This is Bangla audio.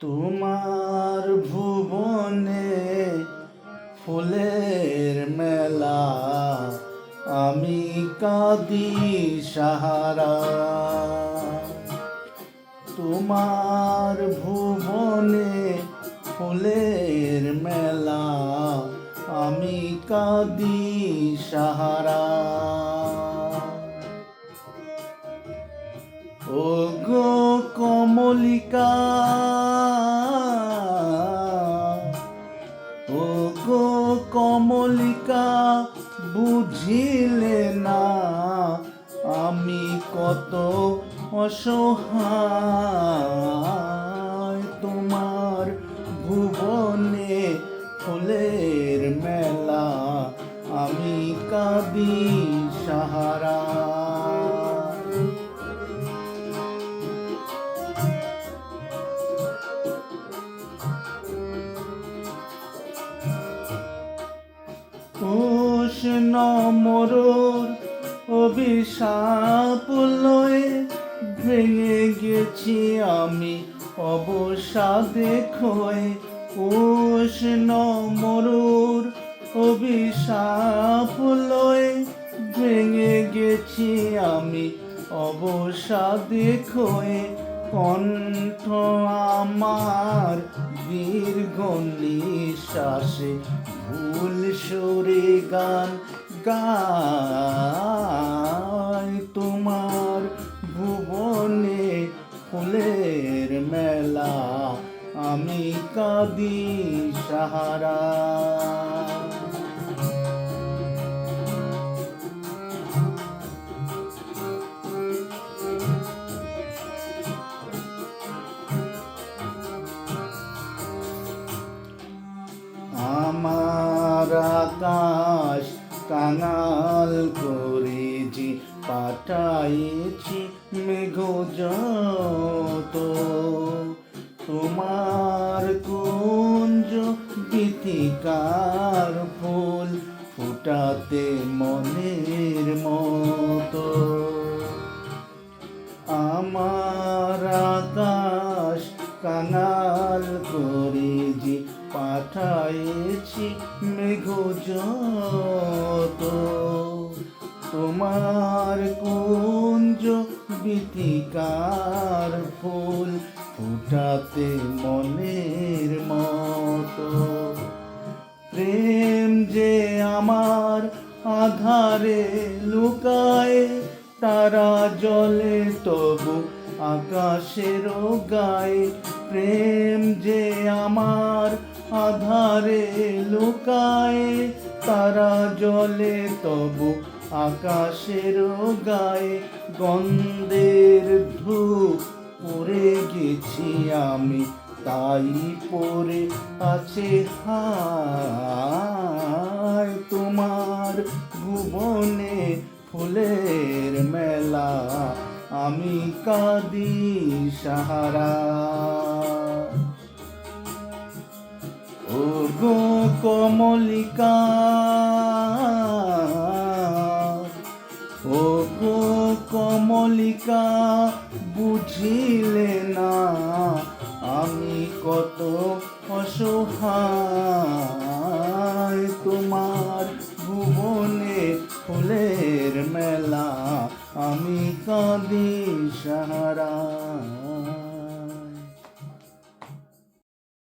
তোমার ভুবনে ফুলের মেলা, আমি কাঁদি সাহারা। তোমার ভুবনে ফুলের মেলা, আমি কাঁদি সাহারা। ও গো কমলিকা, ও গো কমলিকা, বুঝিলে না আমি কত অসহায়। তোমার ভুবনে ফুলের মেলা, আমি কাঁদি সাহারা। উষ্ণ মরুর অভিশাপ লয়ে ভেঙে গেছি আমি অবসাদে ক্ষয়ে। উষ্ণ মরুর অভিশাপ লয়ে ভেঙে গেছি আমি অবসাদে ক্ষয়ে। কণ্ঠ আমার দীর্ঘ নিঃশ্বাসে ভুল সুরে গান গায়। তোমার ভুবনে ফুলের মেলা, আমি কাঁদি সাহারা। আমার আকাশ কাঙাল করেছি, পাঠাইছি মেঘ যত। তোমার কুঞ্জ গীতিকার ফুল ফুটাতে মনের মতো। আমার আকাশ কাঙাল করেছি, পাঠাইছি মেঘ যত। তোমার কুঞ্জ গীতিকার ফুল ফুটাতে মনের মতো। প্রেম যে আমার আধারে লুকায়, তারা জলে তবু আকাশের গায়ে। প্রেম যে আমার আধারে লুকায়, তারা জলে তবু আকাশের গায়ে। গন্ধের ধূপ পড়ে গেছি আমি, তাই পড়ে আছে হায়। তোমার ভুবনে ফুলের মেলা, আমি কাঁদি সাহারা। ও গো কমলিকা, ও গো কমলিকা, বুঝিলে না আমি কত অসহায়। তোমার ভুবনে ফুলের মেলা, আমি কাঁদি সাহারা।